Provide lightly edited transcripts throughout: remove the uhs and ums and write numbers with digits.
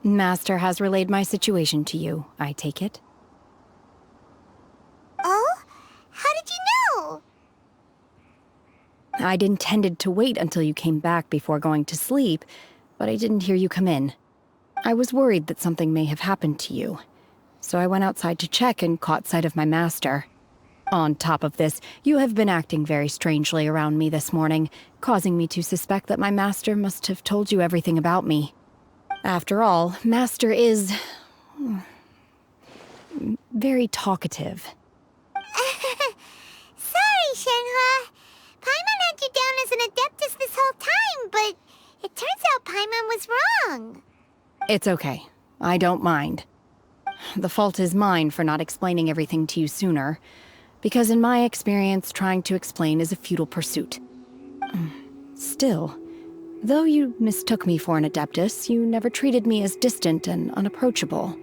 Master has relayed my situation to you, I take it. Oh? How did you know? I'd intended to wait until you came back before going to sleep, but I didn't hear you come in. I was worried that something may have happened to you, so I went outside to check and caught sight of my master. On top of this, you have been acting very strangely around me this morning, causing me to suspect that my master must have told you everything about me. After all, Master is very talkative. Sorry, Shenhua. Paimon had you down as an Adeptus this whole time, but it turns out Paimon was wrong. It's okay. I don't mind. The fault is mine for not explaining everything to you sooner, because in my experience, trying to explain is a futile pursuit. Still, though you mistook me for an Adeptus, you never treated me as distant and unapproachable.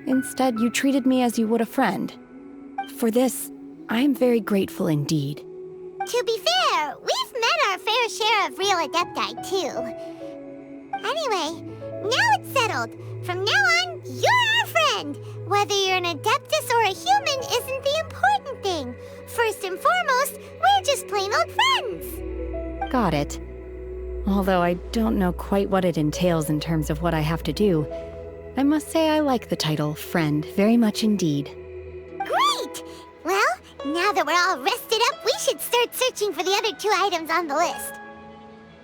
Instead, you treated me as you would a friend. For this, I am very grateful indeed. To be fair, we've met our fair share of real Adepti, too. Anyway, now it's settled. From now on, you're our friend. Whether you're an Adeptus or a human isn't the important thing. First and foremost, we're just plain old friends. Got it. Although I don't know quite what it entails in terms of what I have to do, I must say I like the title friend very much indeed. Great! Well, now that we're all rested up, we should start searching for the other 2 items on the list.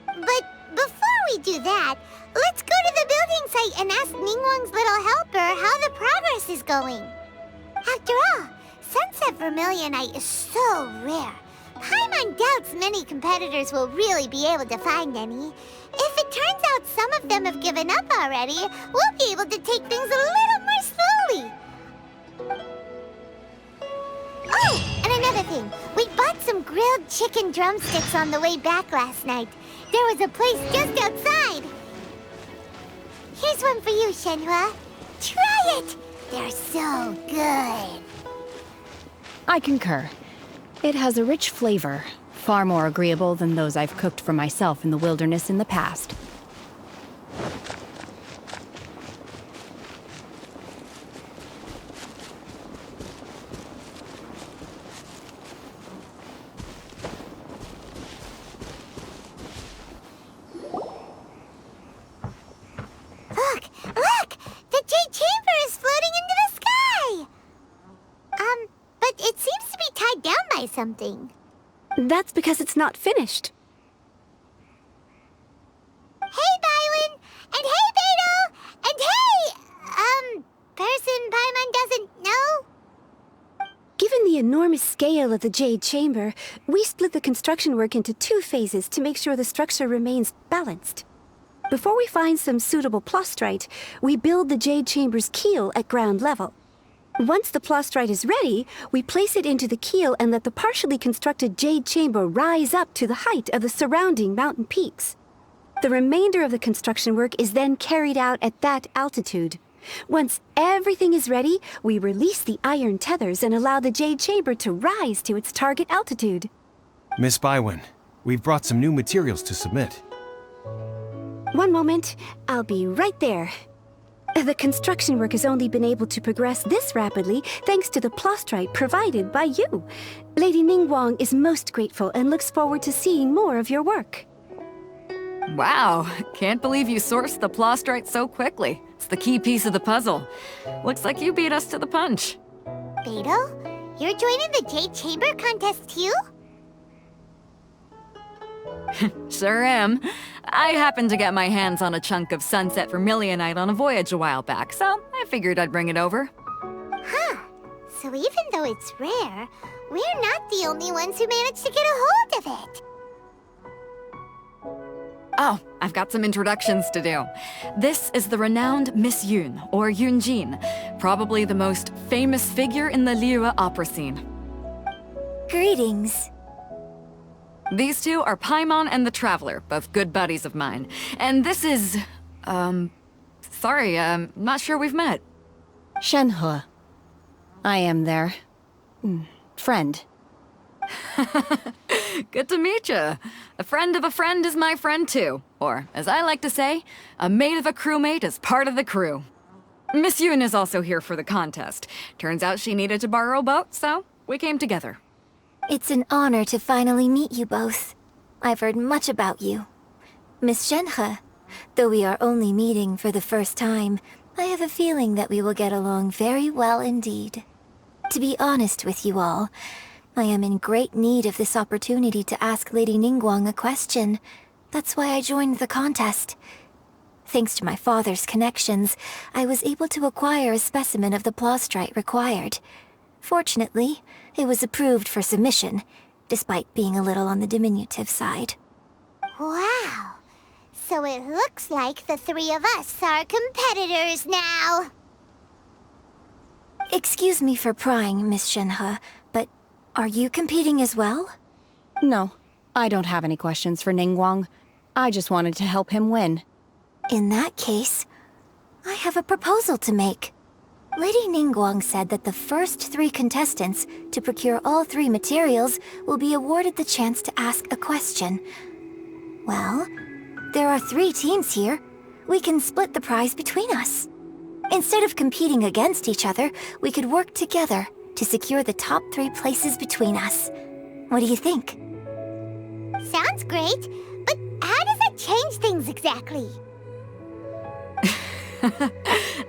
But before we do that, let's go to the building site and ask Ningguang's little helper how the progress is going. After all, Sunset Vermillionite is so rare. Paimon doubts many competitors will really be able to find any. If it turns out some of them have given up already, we'll be able to take things a little more slowly. Oh, and another thing. We bought some grilled chicken drumsticks on the way back last night. There was a place just outside. Here's one for you, Shenhua. Try it! They're so good. I concur. It has a rich flavor, far more agreeable than those I've cooked for myself in the wilderness in the past. Look! The Jade Chamber is floating into the sky! But it seems to be tied down by something. That's because it's not finished. Hey, Bywin! And hey, Beidou! And hey, person Paimon doesn't know? Given the enormous scale of the Jade Chamber, we split the construction work into 2 phases to make sure the structure remains balanced. Before we find some suitable plastrite, we build the Jade Chamber's keel at ground level. Once the plastrite is ready, we place it into the keel and let the partially constructed Jade Chamber rise up to the height of the surrounding mountain peaks. The remainder of the construction work is then carried out at that altitude. Once everything is ready, we release the iron tethers and allow the Jade Chamber to rise to its target altitude. Miss Bywin, we've brought some new materials to submit. One moment, I'll be right there. The construction work has only been able to progress this rapidly thanks to the plastrite provided by you. Lady Ningguang is most grateful and looks forward to seeing more of your work. Wow, can't believe you sourced the plastrite so quickly. It's the key piece of the puzzle. Looks like you beat us to the punch. Beidou, you're joining the Jade Chamber contest too? Sure am. I happened to get my hands on a chunk of Sunset Vermillionite on a voyage a while back, so I figured I'd bring it over. Huh. So even though it's rare, we're not the only ones who managed to get a hold of it. Oh, I've got some introductions to do. This is the renowned Miss Yun, or Yunjin, probably the most famous figure in the Liyue opera scene. Greetings. These two are Paimon and the Traveler, both good buddies of mine. And this is... sorry, not sure we've met. Shenhe. I am their... friend. Good to meet you. A friend of a friend is my friend too. Or, as I like to say, a mate of a crewmate is part of the crew. Miss Yun is also here for the contest. Turns out she needed to borrow a boat, so we came together. It's an honor to finally meet you both. I've heard much about you. Miss Shenhe, though we are only meeting for the first time, I have a feeling that we will get along very well indeed. To be honest with you all, I am in great need of this opportunity to ask Lady Ningguang a question. That's why I joined the contest. Thanks to my father's connections, I was able to acquire a specimen of the plastrite required. Fortunately, it was approved for submission, despite being a little on the diminutive side. Wow. So it looks like the three of us are competitors now. Excuse me for prying, Miss Shenhe, but are you competing as well? No, I don't have any questions for Ningguang. I just wanted to help him win. In that case, I have a proposal to make. Lady Ningguang said that the first 3 contestants to procure all 3 materials will be awarded the chance to ask a question. Well, there are 3 teams here. We can split the prize between us. Instead of competing against each other, we could work together to secure the top 3 places between us. What do you think? Sounds great, but how does that change things exactly?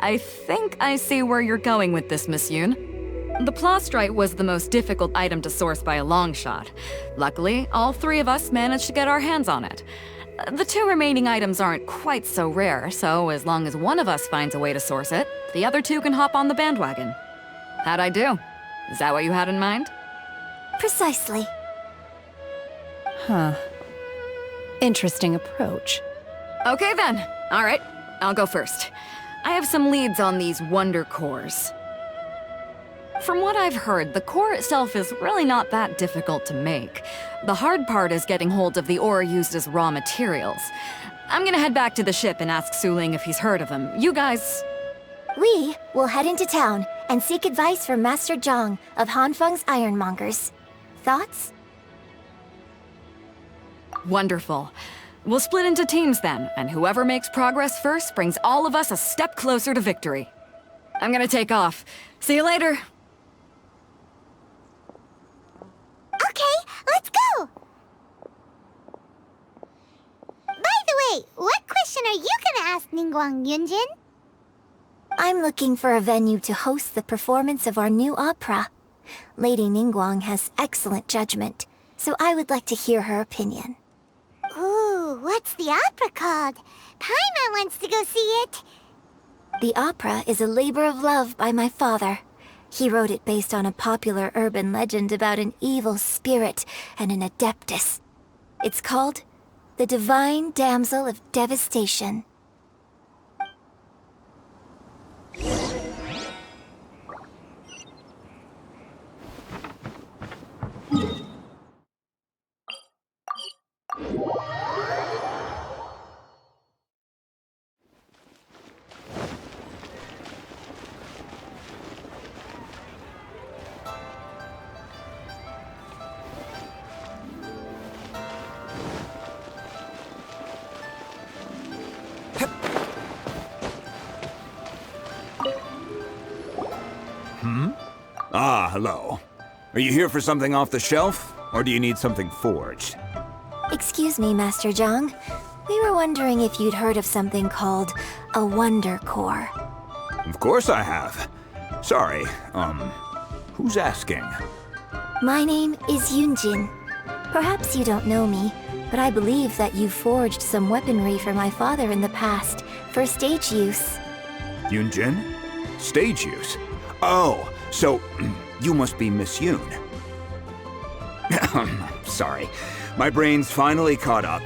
I think I see where you're going with this, Miss Yun. The plastrite was the most difficult item to source by a long shot. Luckily, all 3 of us managed to get our hands on it. The 2 remaining items aren't quite so rare, so as long as one of us finds a way to source it, the other 2 can hop on the bandwagon. How'd I do? Is that what you had in mind? Precisely. Huh. Interesting approach. Okay then. All right, I'll go first. I have some leads on these wonder cores. From what I've heard, the core itself is really not that difficult to make. The hard part is getting hold of the ore used as raw materials. I'm gonna head back to the ship and ask Suling if he's heard of them. You guys... We will head into town and seek advice from Master Zhang of Hanfeng's Ironmongers. Thoughts? Wonderful. We'll split into teams then, and whoever makes progress first brings all of us a step closer to victory. I'm gonna take off. See you later. Okay, let's go! By the way, what question are you gonna ask Ningguang, Yunjin? I'm looking for a venue to host the performance of our new opera. Lady Ningguang has excellent judgment, so I would like to hear her opinion. Ooh, what's the opera called? Paimon wants to go see it. The opera is a labor of love by my father. He wrote it based on a popular urban legend about an evil spirit and an adeptus. It's called The Divine Damsel of Devastation. Ah, hello. Are you here for something off the shelf, or do you need something forged? Excuse me, Master Zhang. We were wondering if you'd heard of something called a Wonder Core. Of course I have. Sorry, who's asking? My name is Yunjin. Perhaps you don't know me, but I believe that you forged some weaponry for my father in the past, for stage use. Yunjin? Stage use? Oh, so you must be Miss Yun. Sorry, my brain's finally caught up.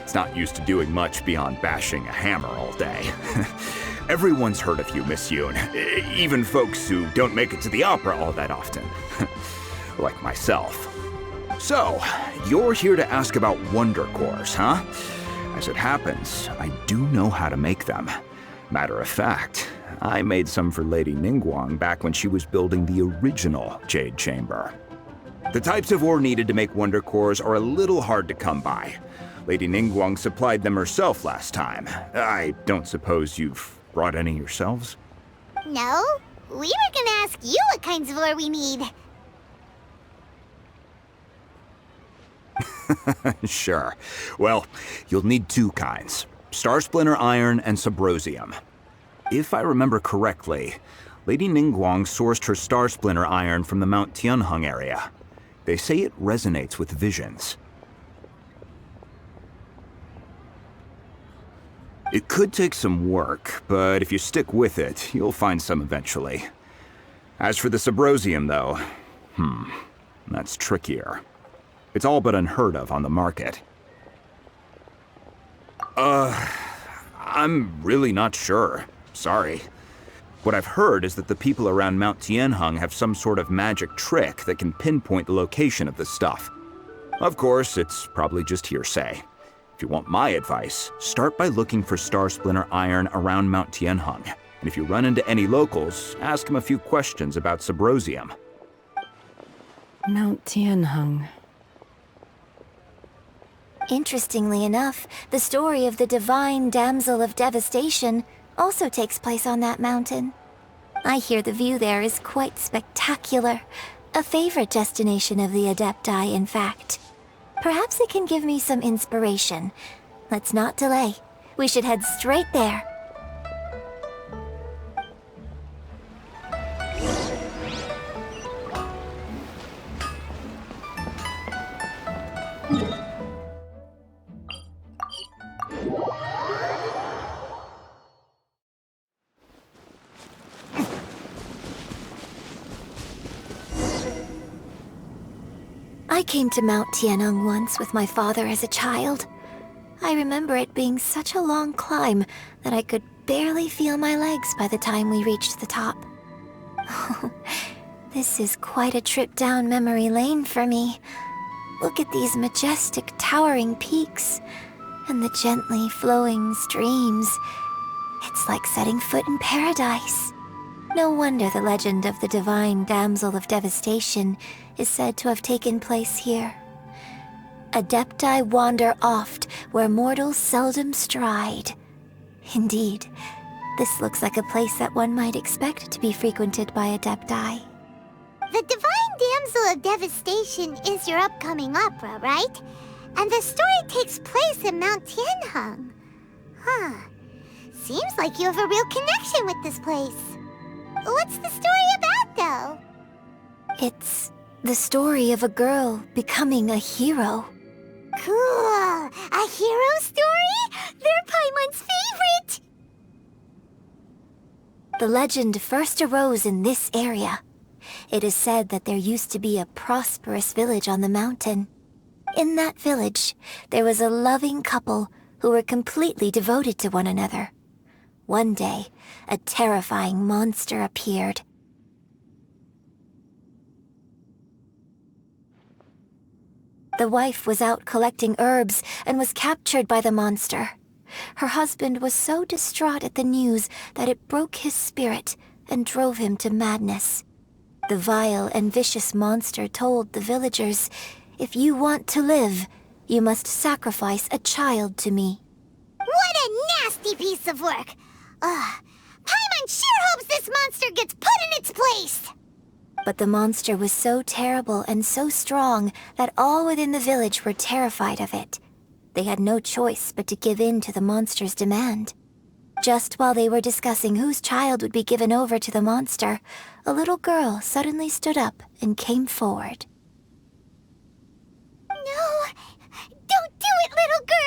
It's not used to doing much beyond bashing a hammer all day. Everyone's heard of you, Miss Yun. Even folks who don't make it to the opera all that often. Like myself. So, you're here to ask about wonder cores, huh? As it happens, I do know how to make them. Matter of fact, I made some for Lady Ningguang back when she was building the original Jade Chamber. The types of ore needed to make wonder cores are a little hard to come by. Lady Ningguang supplied them herself last time. I don't suppose you've brought any yourselves? No, we were gonna ask you what kinds of ore we need. Sure. Well, you'll need two kinds. Star Splinter Iron and Subrosium. If I remember correctly, Lady Ningguang sourced her Star Splinter Iron from the Mount Tianheng area. They say it resonates with visions. It could take some work, but if you stick with it, you'll find some eventually. As for the Subrosium, though, that's trickier. It's all but unheard of on the market. I'm really not sure. Sorry. What I've heard is that the people around Mount Tianheng have some sort of magic trick that can pinpoint the location of the stuff. Of course, it's probably just hearsay. If you want my advice, start by looking for Star Splinter Iron around Mount Tianheng. And if you run into any locals, ask them a few questions about Subrosium. Mount Tianheng. Interestingly enough, the story of the divine damsel of devastation also takes place on that mountain. I hear the view there is quite spectacular. A favorite destination of the Adepti, in fact. Perhaps it can give me some inspiration. Let's not delay. We should head straight there. I came to Mount Tianheng once with my father as a child. I remember it being such a long climb that I could barely feel my legs by the time we reached the top. This is quite a trip down memory lane for me. Look at these majestic, towering peaks, and the gently flowing streams. It's like setting foot in paradise. No wonder the legend of the divine damsel of devastation is said to have taken place here. Adepti wander oft where mortals seldom stride. Indeed, this looks like a place that one might expect to be frequented by Adepti. The Divine Damsel of Devastation is your upcoming opera, right? And the story takes place in Mount Tianheng. Huh. Seems like you have a real connection with this place. What's the story about, though? It's the story of a girl becoming a hero. Cool! A hero story? They're Paimon's favorite! The legend first arose in this area. It is said that there used to be a prosperous village on the mountain. In that village, there was a loving couple who were completely devoted to one another. One day, a terrifying monster appeared. The wife was out collecting herbs and was captured by the monster. Her husband was so distraught at the news that it broke his spirit and drove him to madness. The vile and vicious monster told the villagers, "If you want to live, you must sacrifice a child to me." What a nasty piece of work! Paimon sure hopes this monster gets put in its place! But the monster was so terrible and so strong that all within the village were terrified of it. They had no choice but to give in to the monster's demand. Just while they were discussing whose child would be given over to the monster, a little girl suddenly stood up and came forward. No! Don't do it, little girl!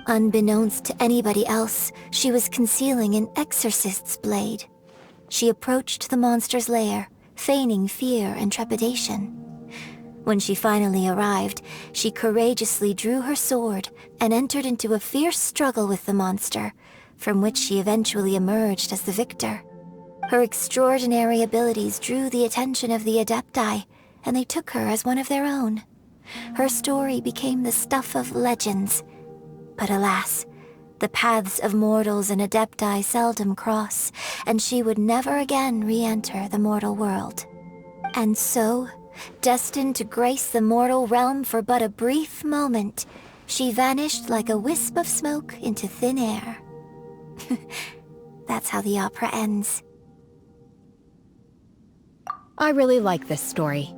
Unbeknownst to anybody else, she was concealing an exorcist's blade. She approached the monster's lair, feigning fear and trepidation. When she finally arrived, she courageously drew her sword and entered into a fierce struggle with the monster, from which she eventually emerged as the victor. Her extraordinary abilities drew the attention of the Adepti, and they took her as one of their own. Her story became the stuff of legends. But alas, the paths of mortals and Adepti seldom cross, and she would never again re-enter the mortal world. And so, destined to grace the mortal realm for but a brief moment, she vanished like a wisp of smoke into thin air. That's how the opera ends. I really like this story.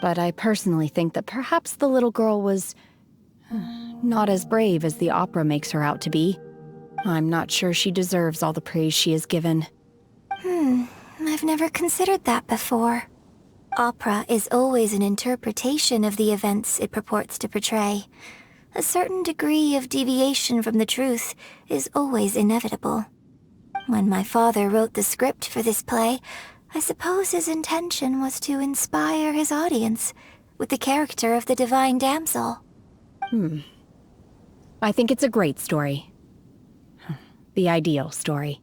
But I personally think that perhaps the little girl was not as brave as the opera makes her out to be. I'm not sure she deserves all the praise she is given. I've never considered that before. Opera is always an interpretation of the events it purports to portray. A certain degree of deviation from the truth is always inevitable. When my father wrote the script for this play, I suppose his intention was to inspire his audience with the character of the divine damsel. I think it's a great story. The ideal story.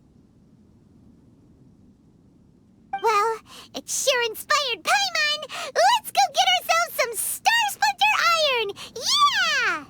Well, it sure inspired Paimon! Let's go get ourselves some Star Splinter Iron! Yeah!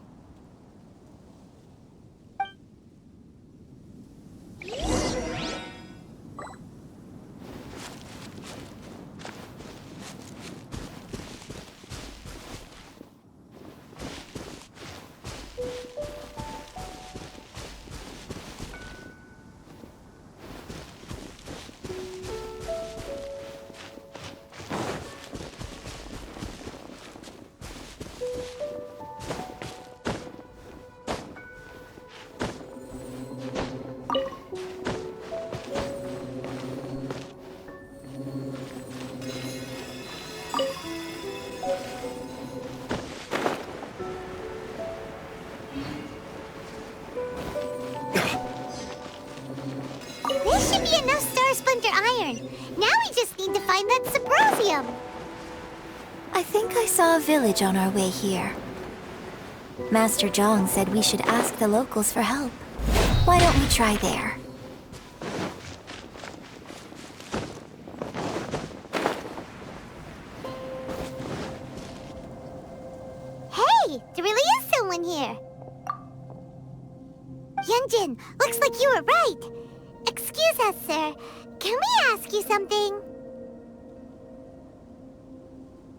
This should be enough Star Splinter Iron. Now we just need to find that Symposium. I think I saw a village on our way here. Master Zhang said we should ask the locals for help. Why don't we try there? Hey, there really is someone here. Yunjin, looks like you were right. Excuse us, sir. Can we ask you something?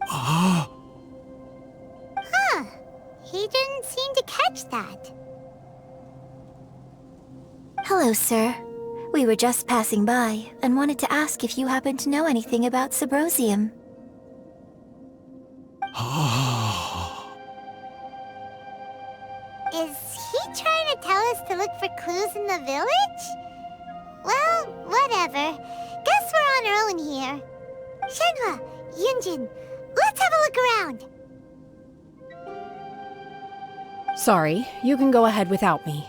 Huh. He didn't seem to catch that. Hello, sir. We were just passing by and wanted to ask if you happen to know anything about Symposium. Is he trying to tell us to look for clues in the village? Well, whatever. Guess we're on our own here. Shenhua, Yunjin, let's have a look around. Sorry, you can go ahead without me.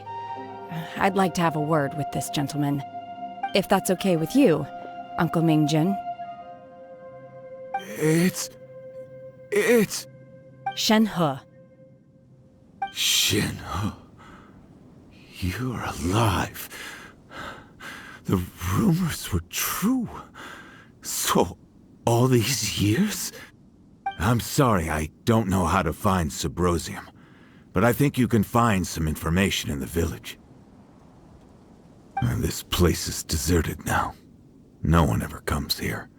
I'd like to have a word with this gentleman. If that's okay with you, Uncle Mingjin. It's... Shenhe. Shenhe. You're alive. The rumors were true. So, all these years? I'm sorry, I don't know how to find Symposium, but I think you can find some information in the village. And this place is deserted now. No one ever comes here.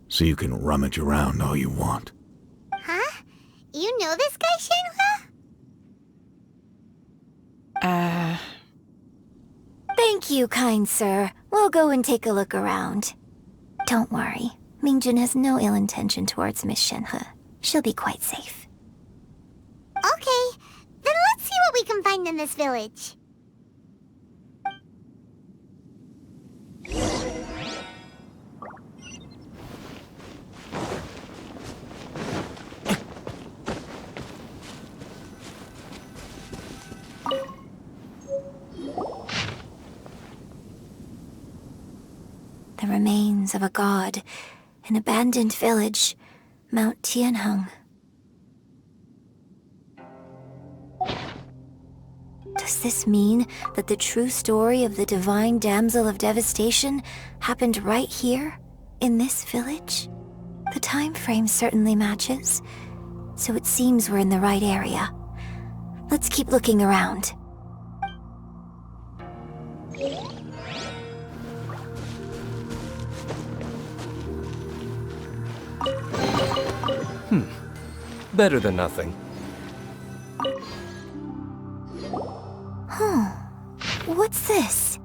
So you can rummage around all you want. Huh? You know this guy, Shenhua? Thank you, kind sir. We'll go and take a look around. Don't worry. Mingjin has no ill intention towards Miss Shenhe. She'll be quite safe. Okay, then let's see what we can find in this village. The remains of a god, an abandoned village, Mount Tianheng. Does this mean that the true story of the Divine Damsel of Devastation happened right here, in this village? The time frame certainly matches, so it seems we're in the right area. Let's keep looking around. Better than nothing. What's this?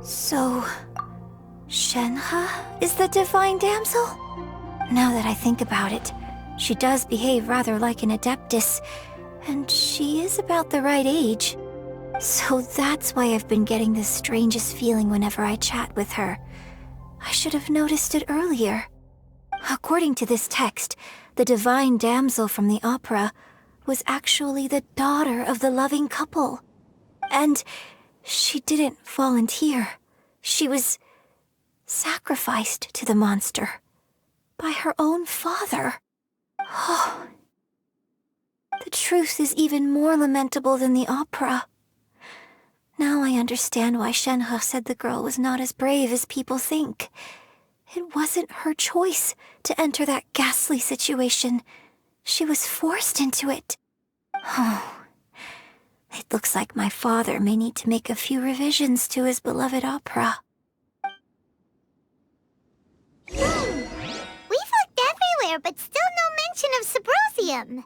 So, Shenhe is the Divine Damsel? Now that I think about it, she does behave rather like an Adeptus, and she is about the right age. So that's why I've been getting the strangest feeling whenever I chat with her. I should have noticed it earlier. According to this text, the Divine Damsel from the opera was actually the daughter of the loving couple. And she didn't volunteer. She was sacrificed to the monster by her own father. Oh, the truth is even more lamentable than the opera. Now I understand why Shenhe said the girl was not as brave as people think. It wasn't her choice to enter that ghastly situation. She was forced into it. Oh, it looks like my father may need to make a few revisions to his beloved opera. We've looked everywhere, but still no mention of Symposium.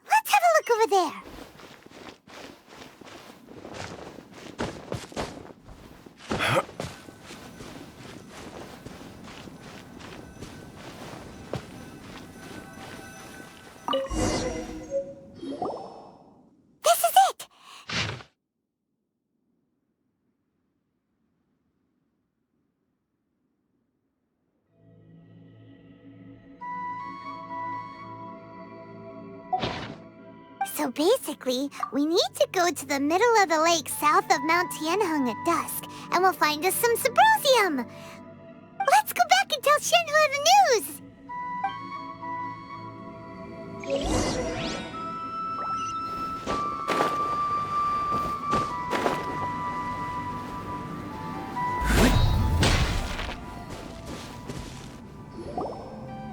Let's have a look over there. This is it! So basically, we need to go to the middle of the lake south of Mount Tianheng at dusk, and we'll find us some Symposium! Let's go back and tell Shenhe the news!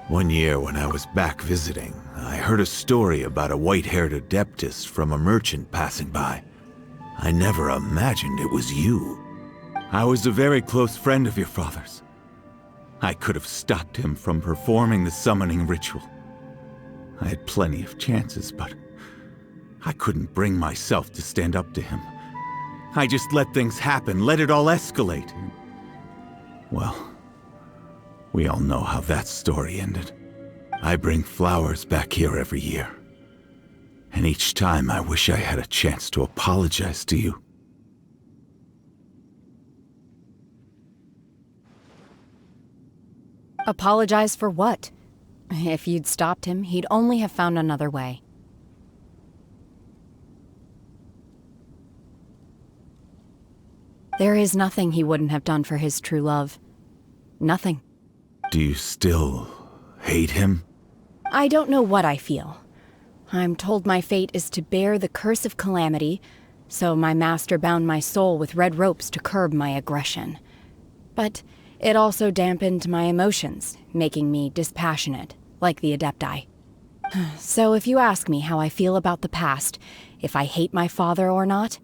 One year when I was back visiting, I heard a story about a white-haired Adeptus from a merchant passing by. I never imagined it was you. I was a very close friend of your father's. I could have stopped him from performing the summoning ritual. I had plenty of chances, but I couldn't bring myself to stand up to him. I just let things happen, let it all escalate. Well, we all know how that story ended. I bring flowers back here every year. And each time I wish I had a chance to apologize to you. Apologize for what? If you'd stopped him, he'd only have found another way. There is nothing he wouldn't have done for his true love. Nothing. Do you still hate him? I don't know what I feel. I'm told my fate is to bear the curse of calamity, so my master bound my soul with red ropes to curb my aggression. But it also dampened my emotions, making me dispassionate, like the Adepti. So if you ask me how I feel about the past, if I hate my father or not,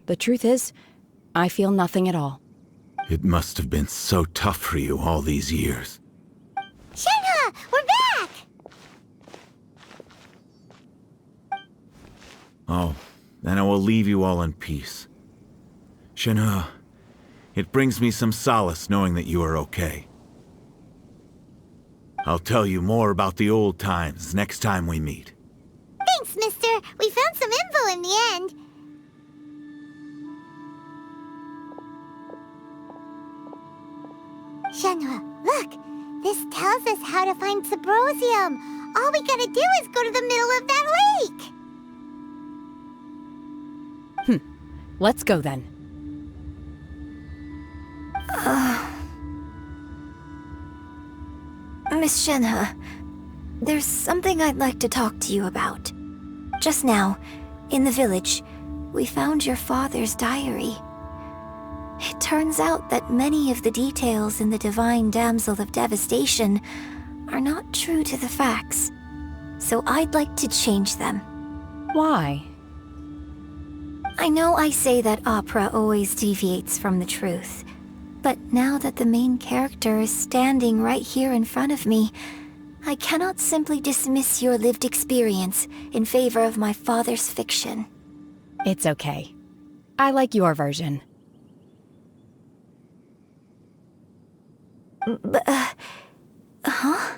the truth is, I feel nothing at all. It must have been so tough for you all these years. Shenhe, we're back! Oh, then I will leave you all in peace. Shenhe, it brings me some solace knowing that you are okay. I'll tell you more about the old times next time we meet. Thanks, mister. We found some info in the end. Shenhe, Look! This tells us how to find Sybrosium. All we gotta do is go to the middle of that lake! Let's go then. Miss Shenhe, there's something I'd like to talk to you about. Just now, in the village, we found your father's diary. It turns out that many of the details in the Divine Damsel of Devastation are not true to the facts. So I'd like to change them. Why? I know I say that opera always deviates from the truth, but now that the main character is standing right here in front of me, I cannot simply dismiss your lived experience in favor of my father's fiction. It's okay. I like your version. Huh?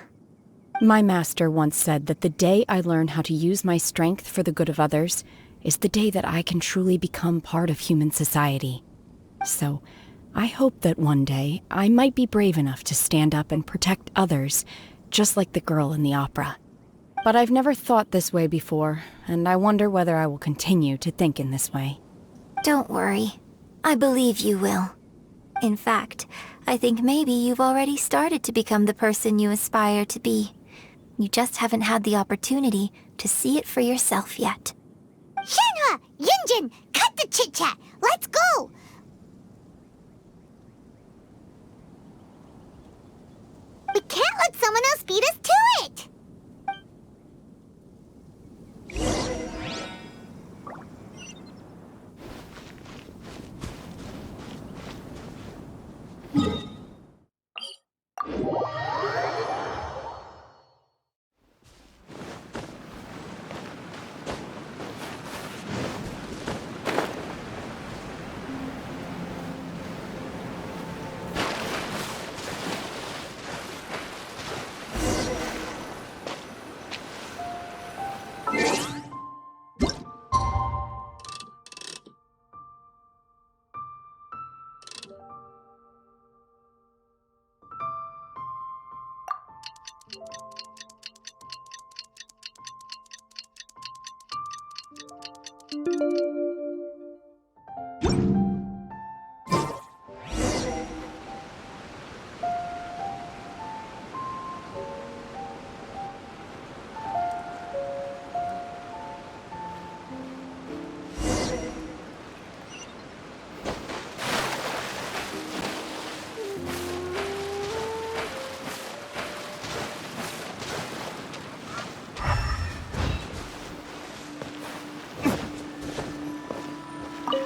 My master once said that the day I learn how to use my strength for the good of others is the day that I can truly become part of human society. So, I hope that one day I might be brave enough to stand up and protect others, just like the girl in the opera. But I've never thought this way before, and I wonder whether I will continue to think in this way. Don't worry. I believe you will. In fact, I think maybe you've already started to become the person you aspire to be. You just haven't had the opportunity to see it for yourself yet. Shenhe! Yunjin! Cut the chit-chat! Let's go! We can't let someone else beat us to it!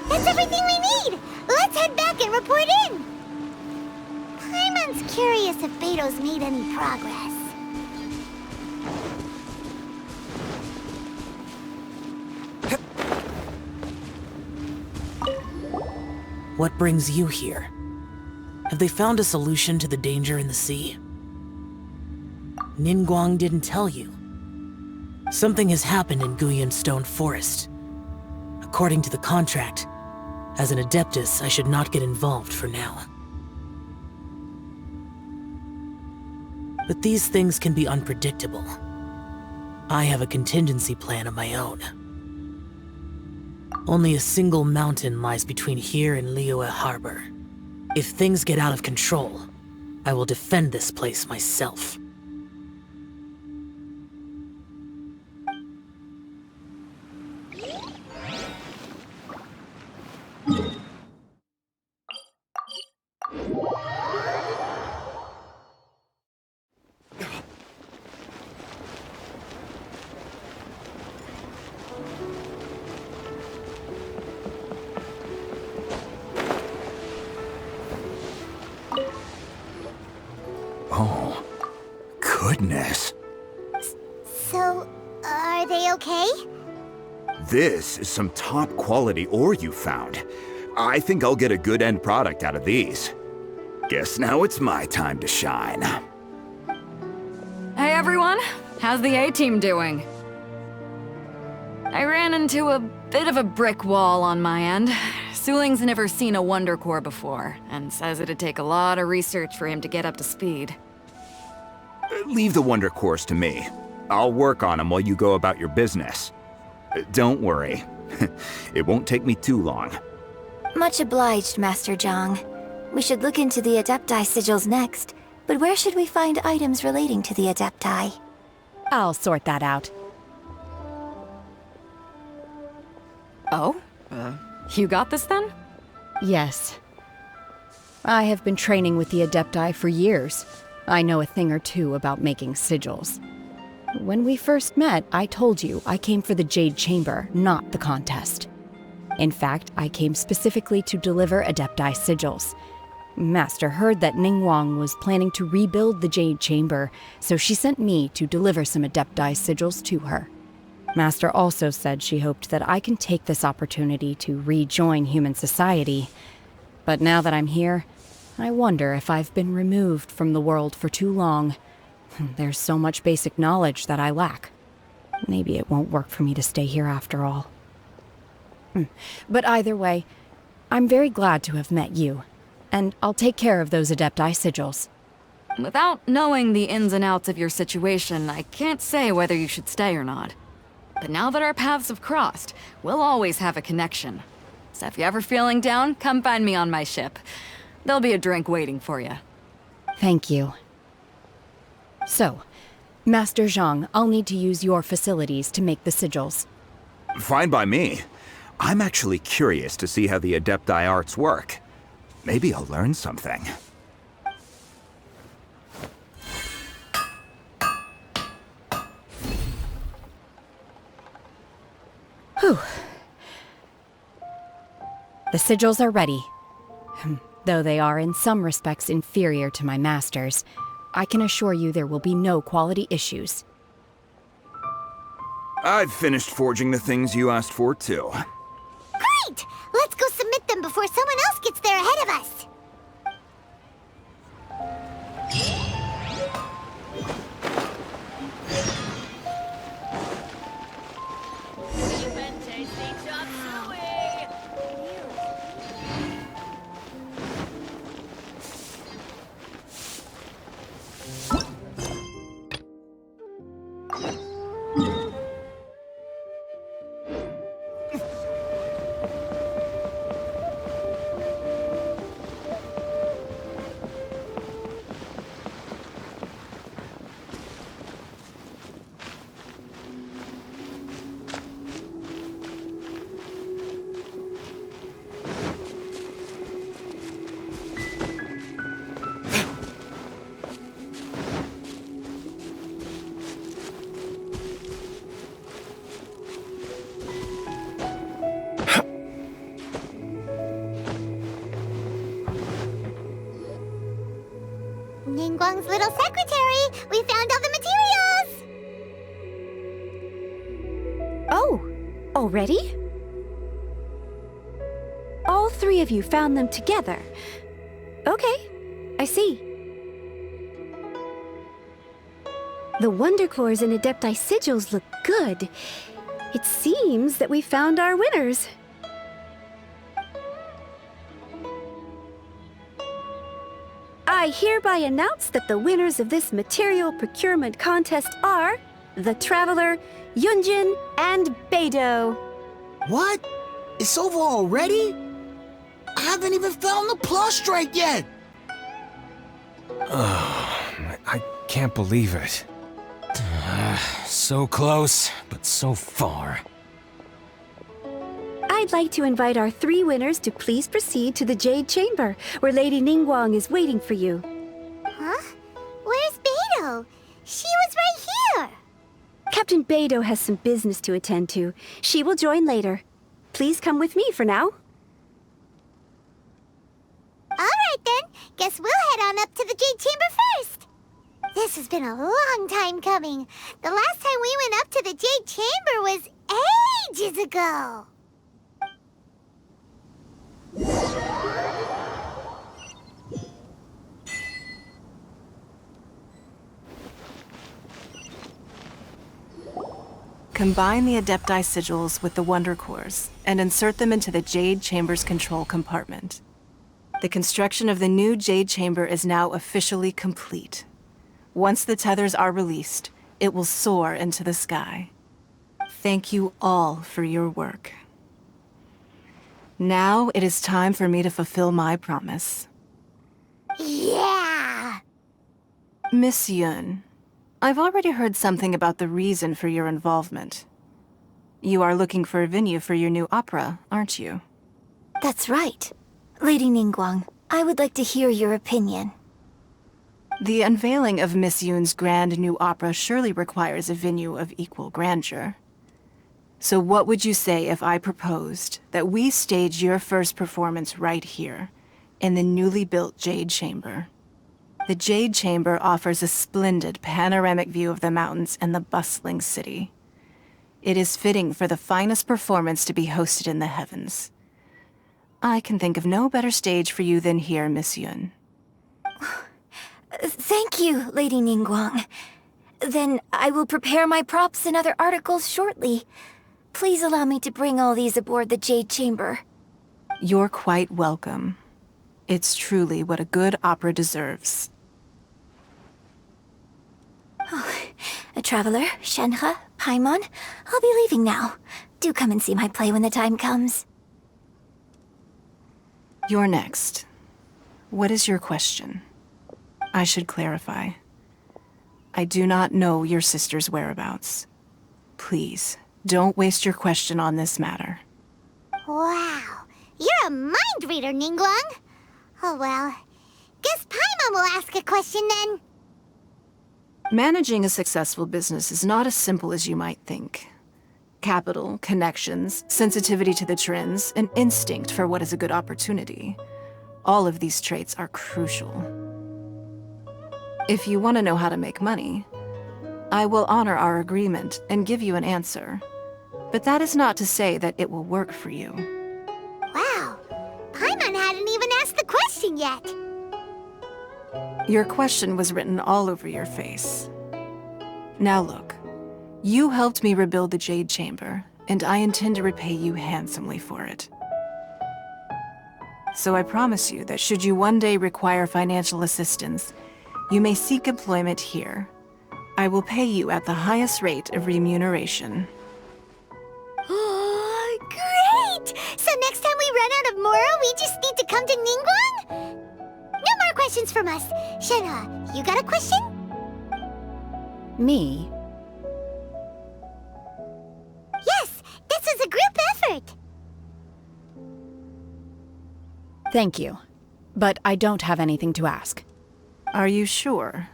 That's everything we need! Let's head back and report in! Paimon's curious if Beto's made any progress. What brings you here? Have they found a solution to the danger in the sea? Ningguang didn't tell you. Something has happened in Guyan Stone Forest. According to the contract, as an Adeptus, I should not get involved for now. But these things can be unpredictable. I have a contingency plan of my own. Only a single mountain lies between here and Liyue Harbor. If things get out of control, I will defend this place myself. Oh, goodness. So, are they okay? This is some top-quality ore you found. I think I'll get a good end product out of these. Guess now it's my time to shine. Hey everyone, how's the A-team doing? I ran into a bit of a brick wall on my end. Suling's never seen a Wonder Core before, and says it'd take a lot of research for him to get up to speed. Leave the Wonder Cores to me. I'll work on them while you go about your business. Don't worry. It won't take me too long. Much obliged, Master Zhang. We should look into the Adepti Sigils next, but where should we find items relating to the Adepti? I'll sort that out. Oh? You got this then? Yes. I have been training with the Adepti for years. I know a thing or two about making sigils. When we first met, I told you I came for the Jade Chamber, not the contest. In fact, I came specifically to deliver Adepti Sigils. Master heard that Ningguang was planning to rebuild the Jade Chamber, so she sent me to deliver some Adepti Sigils to her. Master also said she hoped that I can take this opportunity to rejoin human society. But now that I'm here, I wonder if I've been removed from the world for too long. There's so much basic knowledge that I lack. Maybe it won't work for me to stay here after all. But either way, I'm very glad to have met you, and I'll take care of those Adepti Sigils. Without knowing the ins and outs of your situation, I can't say whether you should stay or not. But now that our paths have crossed, we'll always have a connection. So if you're ever feeling down, come find me on my ship. There'll be a drink waiting for you. Thank you. So, Master Zhang, I'll need to use your facilities to make the sigils. Fine by me. I'm actually curious to see how the Adepti arts work. Maybe I'll learn something. Whew. The sigils are ready. Though they are in some respects inferior to my master's, I can assure you there will be no quality issues. I've finished forging the things you asked for, too. Great! Let's go submit them before someone else gets there ahead of us. Ningguang's little secretary! We found all the materials! Oh, already? All three of you found them together. Okay, I see. The Wonder Cores and Adepti Sigils look good. It seems that we found our winners. I hereby announce that the winners of this material procurement contest are the Traveler, Yunjin, and Beidou. What? It's over already? I haven't even found the prostrate yet! I can't believe it. So close, but so far. I'd like to invite our three winners to please proceed to the Jade Chamber, where Lady Ningguang is waiting for you. Huh? Where's Beidou? She was right here! Captain Beidou has some business to attend to. She will join later. Please come with me for now. Alright then, guess we'll head on up to the Jade Chamber first! This has been a long time coming. The last time we went up to the Jade Chamber was ages ago! Combine the Adepti Sigils with the Wonder Cores and insert them into the Jade Chamber's control compartment. The construction of the new Jade Chamber is now officially complete. Once the tethers are released, it will soar into the sky. Thank you all for your work. Now it is time for me to fulfill my promise. Yeah! Miss Yun, I've already heard something about the reason for your involvement. You are looking for a venue for your new opera, aren't you? That's right. Lady Ningguang, I would like to hear your opinion. The unveiling of Miss Yun's grand new opera surely requires a venue of equal grandeur. So what would you say if I proposed that we stage your first performance right here, in the newly built Jade Chamber? The Jade Chamber offers a splendid panoramic view of the mountains and the bustling city. It is fitting for the finest performance to be hosted in the heavens. I can think of no better stage for you than here, Miss Yun. Thank you, Lady Ningguang. Then I will prepare my props and other articles shortly. Please allow me to bring all these aboard the Jade Chamber. You're quite welcome. It's truly what a good opera deserves. A traveler, Shenhe, Paimon, I'll be leaving now. Do come and see my play when the time comes. You're next. What is your question? I should clarify. I do not know your sister's whereabouts. Please, don't waste your question on this matter. Wow, you're a mind reader, Ningguang. Oh well, guess Paimon will ask a question then. Managing a successful business is not as simple as you might think. Capital, connections, sensitivity to the trends, and instinct for what is a good opportunity. All of these traits are crucial. If you want to know how to make money, I will honor our agreement and give you an answer. But that is not to say that it will work for you. Wow, Paimon hadn't even asked the question yet. Your question was written all over your face. Now look, you helped me rebuild the Jade Chamber, and I intend to repay you handsomely for it. So I promise you that should you one day require financial assistance, you may seek employment here. I will pay you at the highest rate of remuneration. Oh, great! So next time we run out of Mora, we just need to come to Ningguang? No more questions from us. Shenhe, you got a question? Me? Yes, this is a group effort. Thank you. But I don't have anything to ask. Are you sure?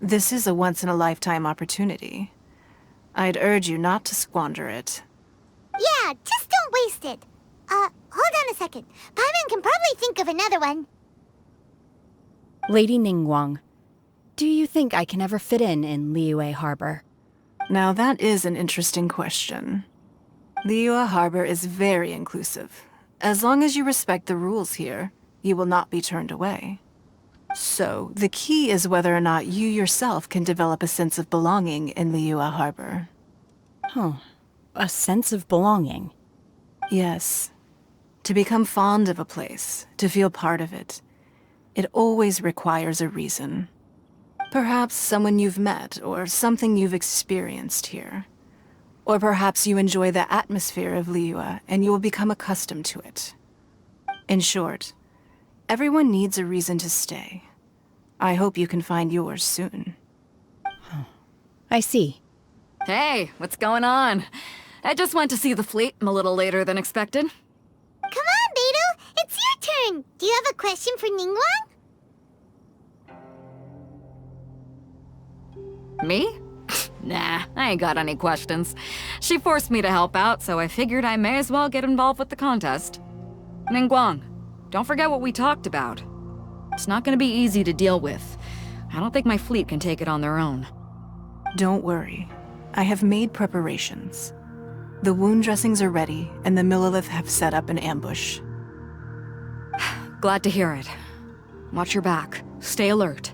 This is a once-in-a-lifetime opportunity. I'd urge you not to squander it. Yeah, just don't waste it. Hold on a second. Paimon can probably think of another one. Lady Ningguang, do you think I can ever fit in Liyue Harbor? Now that is an interesting question. Liyue Harbor is very inclusive. As long as you respect the rules here, you will not be turned away. So, the key is whether or not you yourself can develop a sense of belonging in Liyue Harbor. Huh. A sense of belonging. Yes. To become fond of a place, to feel part of it, it always requires a reason. Perhaps someone you've met, or something you've experienced here. Or perhaps you enjoy the atmosphere of Liyue, and you will become accustomed to it. In short, everyone needs a reason to stay. I hope you can find yours soon. I see. Hey, what's going on? I just went to see the fleet a little later than expected. Come on, Beidou! It's your turn! Do you have a question for Ningguang? Me? Nah, I ain't got any questions. She forced me to help out, so I figured I may as well get involved with the contest. Ningguang, don't forget what we talked about. It's not gonna be easy to deal with. I don't think my fleet can take it on their own. Don't worry. I have made preparations. The wound dressings are ready, and the Millilith have set up an ambush. Glad to hear it. Watch your back. Stay alert.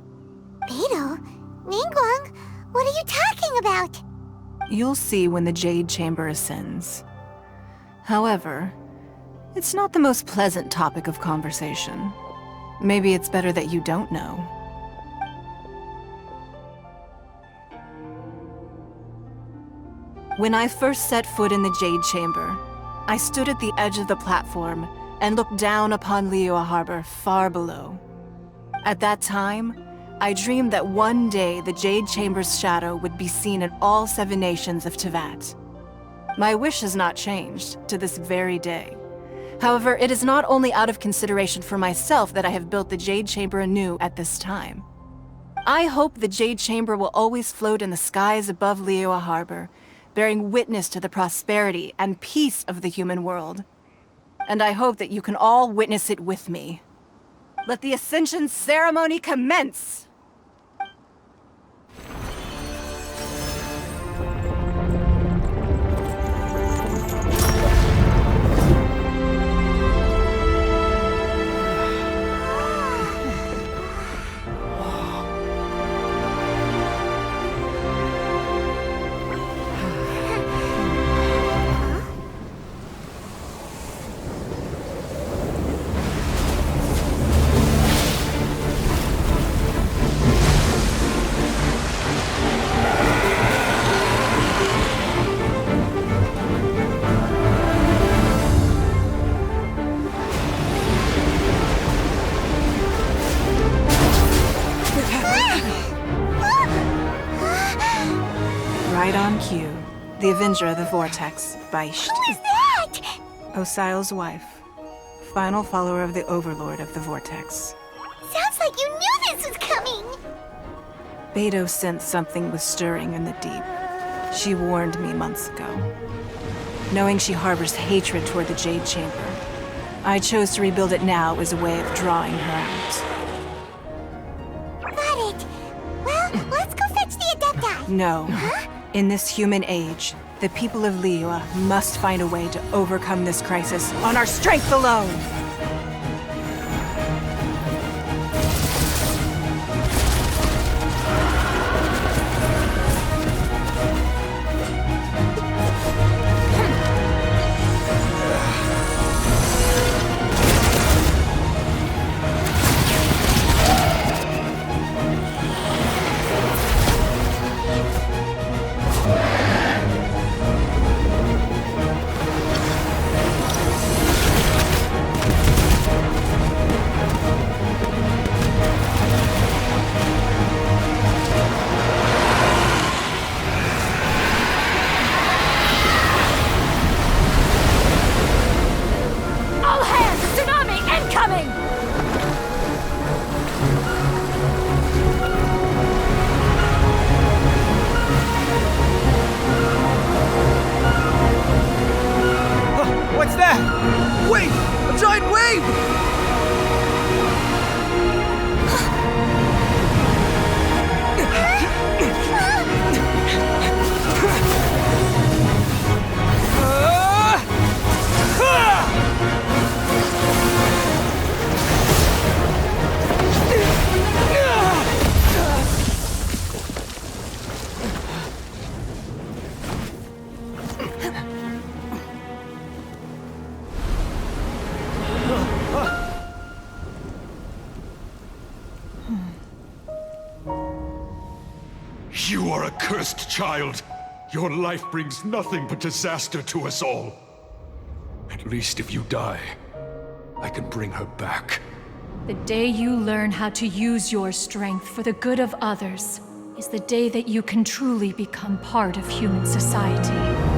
Beidou? Ningguang? What are you talking about? You'll see when the Jade Chamber ascends. However, it's not the most pleasant topic of conversation. Maybe it's better that you don't know. When I first set foot in the Jade Chamber, I stood at the edge of the platform and looked down upon Liyue Harbor far below. At that time, I dreamed that one day the Jade Chamber's shadow would be seen in all 7 nations of Teyvat. My wish has not changed to this very day. However, it is not only out of consideration for myself that I have built the Jade Chamber anew at this time. I hope the Jade Chamber will always float in the skies above Liyue Harbor, bearing witness to the prosperity and peace of the human world. And I hope that you can all witness it with me. Let the Ascension ceremony commence! Right on cue. The Avenger of the Vortex, Beisht. Who is that? Osial's wife. Final follower of the Overlord of the Vortex. Sounds like you knew this was coming! Beidou sensed something was stirring in the deep. She warned me months ago. Knowing she harbors hatred toward the Jade Chamber, I chose to rebuild it now as a way of drawing her out. Got it. Well, let's go fetch the Adepti. No. Huh? In this human age, the people of Liyue must find a way to overcome this crisis on our strength alone! What's that? Wait! A giant wave! You are a cursed child. Your life brings nothing but disaster to us all. At least if you die, I can bring her back. The day you learn how to use your strength for the good of others is the day that you can truly become part of human society.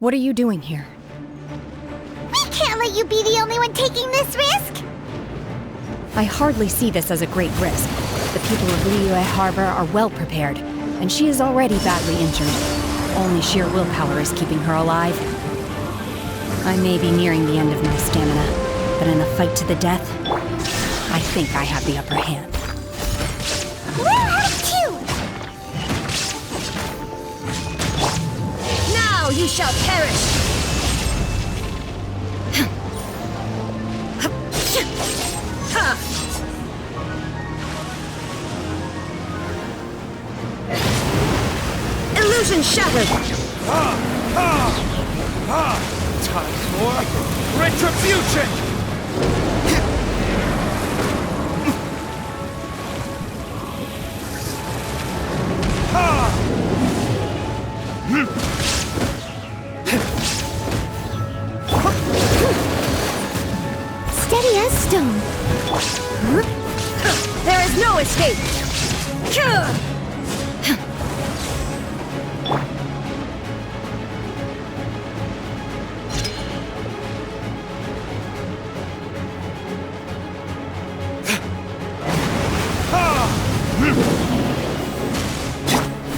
What are you doing here? We can't let you be the only one taking this risk! I hardly see this as a great risk. The people of Liyue Harbor are well prepared, and she is already badly injured. Only sheer willpower is keeping her alive. I may be nearing the end of my stamina, but in a fight to the death, I think I have the upper hand. We're out too! Now you shall perish! Illusion shattered! Time for retribution! Steady as stone. There is no escape!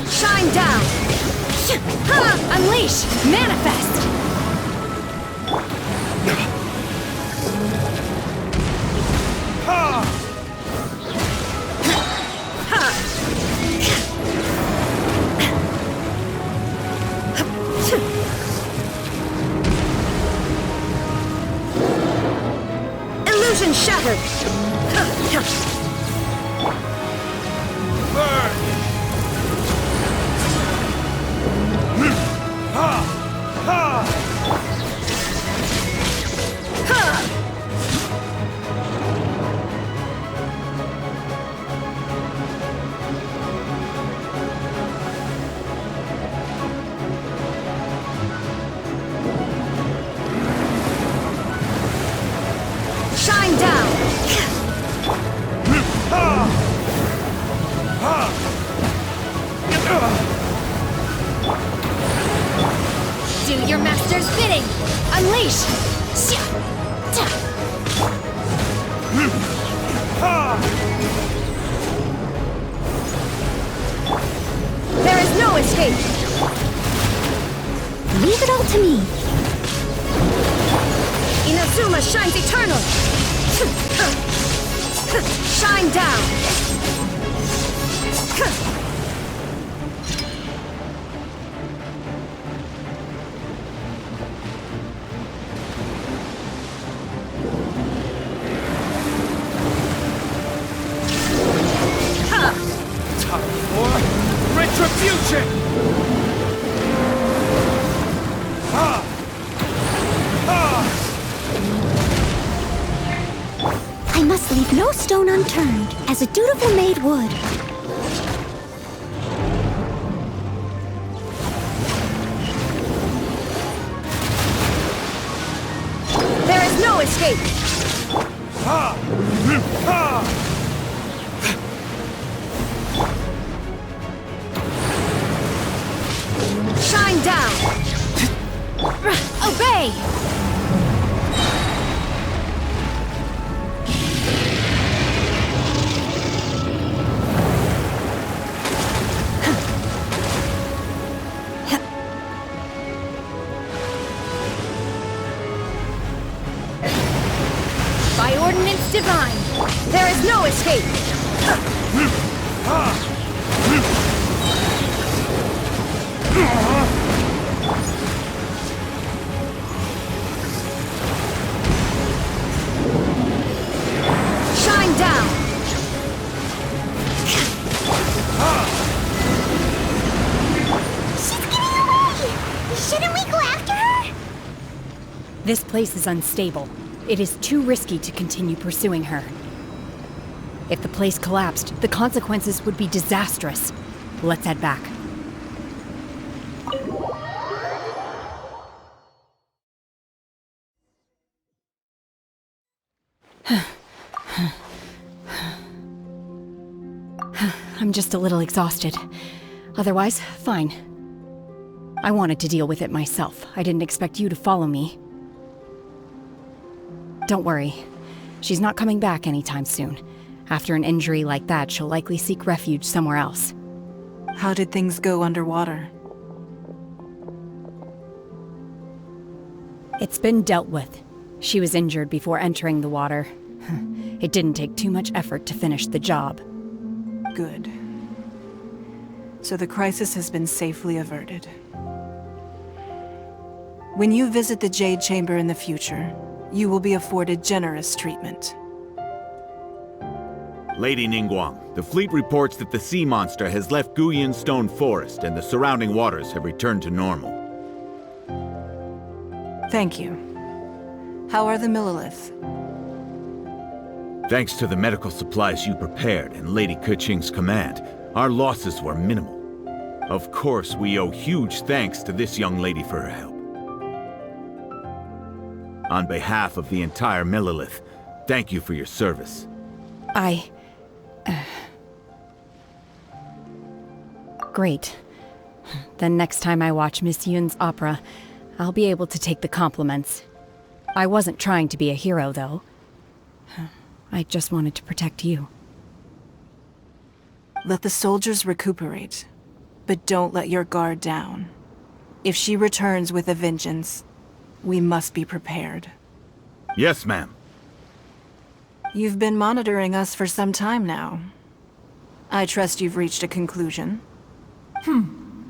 Shine down! Unleash! Manifest! Illusion shattered! Shine down! Do your master's bidding! Unleash! There is no escape! Leave it all to me. Inazuma shines eternal! Shine down! Time for retribution! I must leave no stone unturned, as a dutiful maid would. There is no escape! Shine down! Obey! By ordinance divine! There is no escape! Shine down! She's getting away! Shouldn't we go after her? This place is unstable. It is too risky to continue pursuing her. If the place collapsed, the consequences would be disastrous. Let's head back. I'm just a little exhausted. Otherwise, fine. I wanted to deal with it myself. I didn't expect you to follow me. Don't worry. She's not coming back anytime soon. After an injury like that, she'll likely seek refuge somewhere else. How did things go underwater? It's been dealt with. She was injured before entering the water. It didn't take too much effort to finish the job. Good. So the crisis has been safely averted. When you visit the Jade Chamber in the future, you will be afforded generous treatment. Lady Ningguang, the fleet reports that the sea monster has left Guyun Stone Forest and the surrounding waters have returned to normal. Thank you. How are the Millilith? Thanks to the medical supplies you prepared and Lady Keqing's command, our losses were minimal. Of course, we owe huge thanks to this young lady for her help. On behalf of the entire Millilith, thank you for your service. Great. Then next time I watch Miss Yun's opera, I'll be able to take the compliments. I wasn't trying to be a hero, though. I just wanted to protect you. Let the soldiers recuperate, but don't let your guard down. If she returns with a vengeance, we must be prepared. Yes, ma'am. You've been monitoring us for some time now. I trust you've reached a conclusion.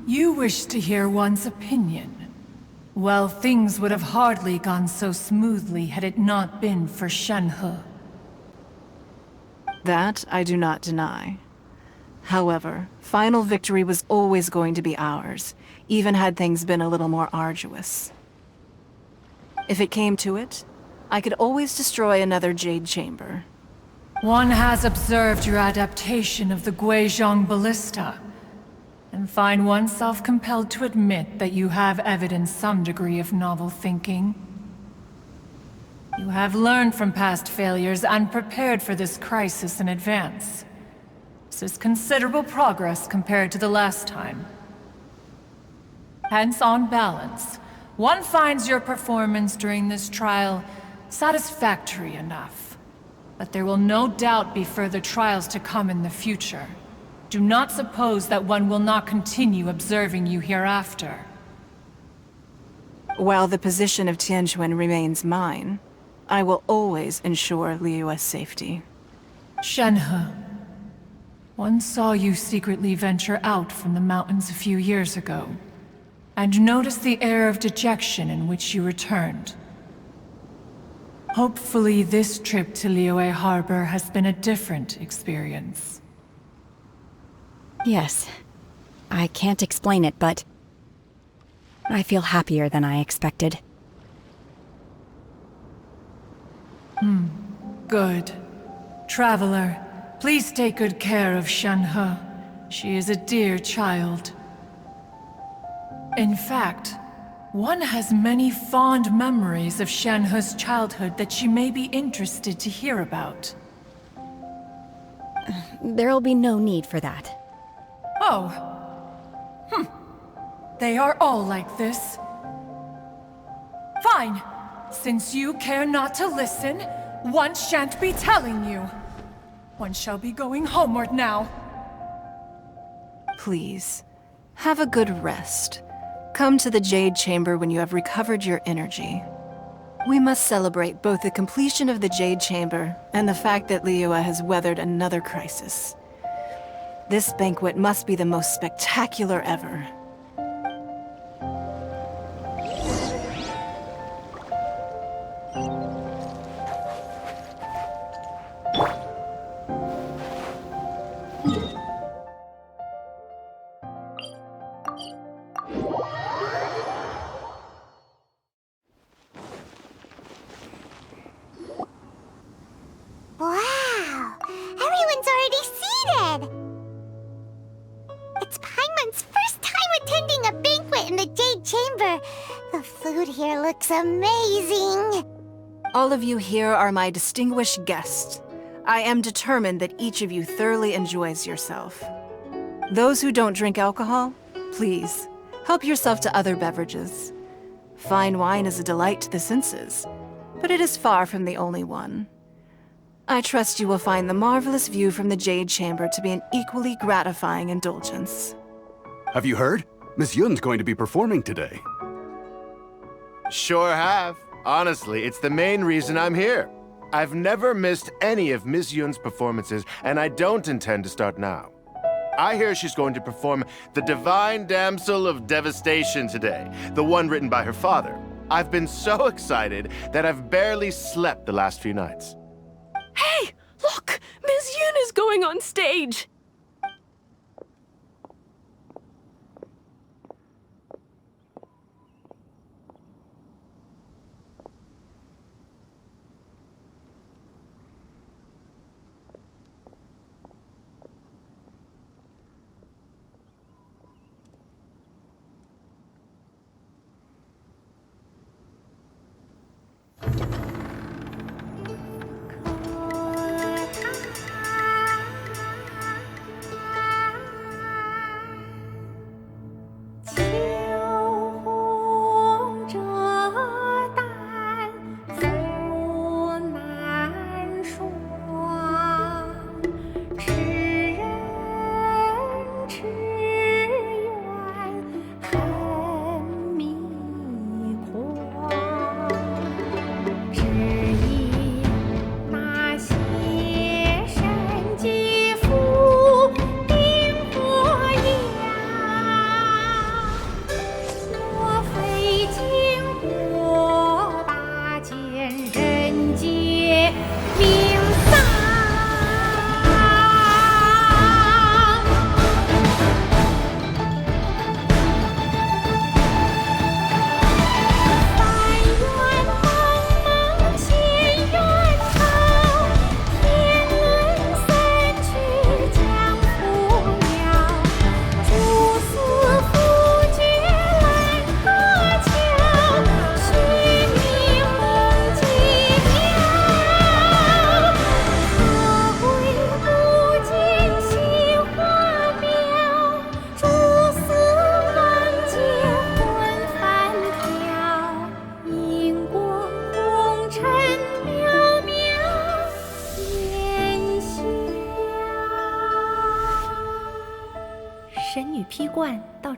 You wish to hear one's opinion. Well, things would have hardly gone so smoothly had it not been for Shenhe. That I do not deny. However, final victory was always going to be ours, even had things been a little more arduous. If it came to it, I could always destroy another Jade Chamber. One has observed your adaptation of the Guizhong Ballista, and find oneself compelled to admit that you have evidenced some degree of novel thinking. You have learned from past failures and prepared for this crisis in advance. This is considerable progress compared to the last time. Hence, on balance, one finds your performance during this trial satisfactory enough. But there will no doubt be further trials to come in the future. Do not suppose that one will not continue observing you hereafter. While the position of Tianquan remains mine, I will always ensure Liyue's safety. Shenhe, one saw you secretly venture out from the mountains a few years ago, and noticed the air of dejection in which you returned. Hopefully this trip to Liyue Harbor has been a different experience. Yes. I can't explain it, but I feel happier than I expected. Good. Traveler, please take good care of Shenhe. She is a dear child. In fact, one has many fond memories of Shenhe's childhood that she may be interested to hear about. There'll be no need for that. Oh. They are all like this. Fine. Since you care not to listen, one shan't be telling you. One shall be going homeward now. Please, have a good rest. Come to the Jade Chamber when you have recovered your energy. We must celebrate both the completion of the Jade Chamber and the fact that Liyue has weathered another crisis. This banquet must be the most spectacular ever. Wow! Everyone's already seated! It's Paimon's first time attending a banquet in the Jade Chamber. The food here looks amazing. All of you here are my distinguished guests. I am determined that each of you thoroughly enjoys yourself. Those who don't drink alcohol, please, Help yourself to other beverages. Fine wine is a delight to the senses, but it is far from the only one. I trust you will find the marvelous view from the Jade Chamber to be an equally gratifying indulgence. Have you heard? Miss Yun's going to be performing today. Sure have. Honestly, it's the main reason I'm here. I've never missed any of Miss Yun's performances, and I don't intend to start now. I hear she's going to perform The Divine Damsel of Devastation today, the one written by her father. I've been so excited that I've barely slept the last few nights. Hey, look! Miss Yun is going on stage!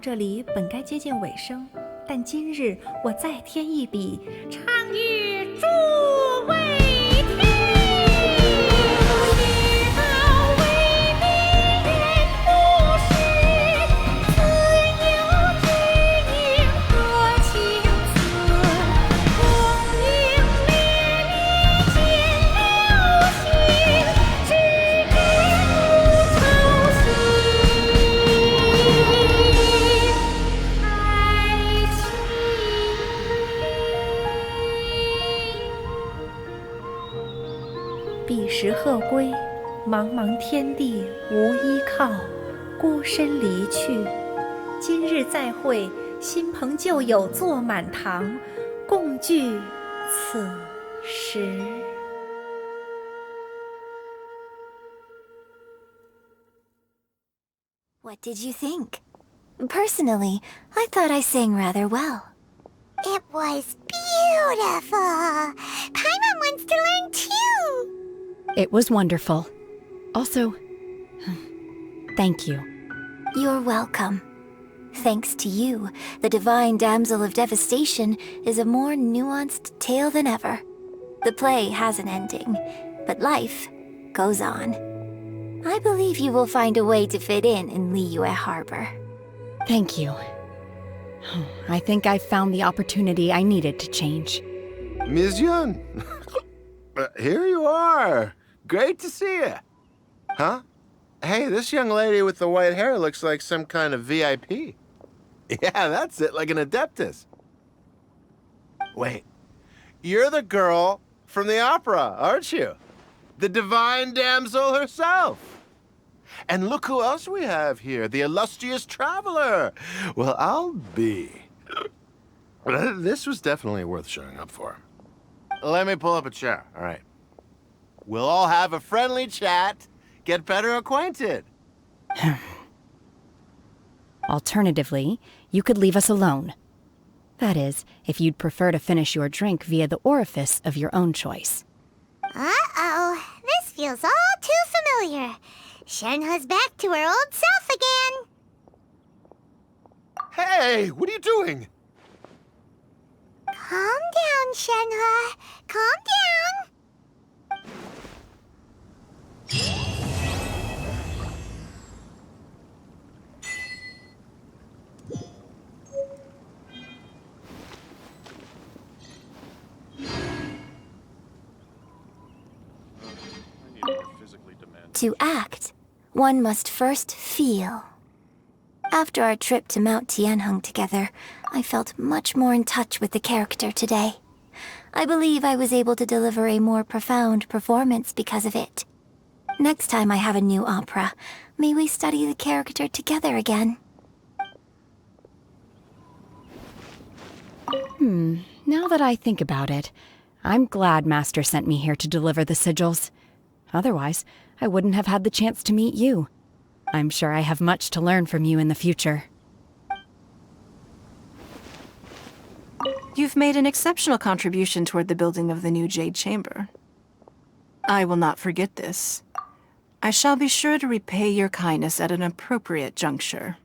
这里本该接近尾声，但今日我再添一笔，唱与诸位听。知道为民人不是，自有知音和情思。功名烈烈见了心，只知不酬心。彼时鹤归，茫茫天地无依靠，孤身离去。今日再会，新朋旧友坐满堂，共聚此时。What did you think? Personally, I thought I sang rather well. It was beautiful. Paimon wants to learn too. It was wonderful. Also, thank you. You're welcome. Thanks to you, the Divine Damsel of Devastation is a more nuanced tale than ever. The play has an ending, but life goes on. I believe you will find a way to fit in Liyue Harbor. Thank you. I think I've found the opportunity I needed to change. Ms. Yun, here you are. Great to see you. Huh? Hey, this young lady with the white hair looks like some kind of VIP. Yeah, that's it, like an Adeptus. Wait, you're the girl from the opera, aren't you? The Divine Damsel herself. And look who else we have here, the illustrious traveler. Well, I'll be. This was definitely worth showing up for. Let me pull up a chair, all right. We'll all have a friendly chat, get better acquainted. Alternatively, you could leave us alone. That is, if you'd prefer to finish your drink via the orifice of your own choice. Uh-oh, this feels all too familiar. Shenhe's back to her old self again. Hey, what are you doing? Calm down, Shenhe. Calm down. To act, one must first feel. After our trip to Mount Tianheng together, I felt much more in touch with the character today. I believe I was able to deliver a more profound performance because of it. Next time I have a new opera, may we study the character together again. Now that I think about it, I'm glad Master sent me here to deliver the sigils. Otherwise, I wouldn't have had the chance to meet you. I'm sure I have much to learn from you in the future. You've made an exceptional contribution toward the building of the new Jade Chamber. I will not forget this. I shall be sure to repay your kindness at an appropriate juncture.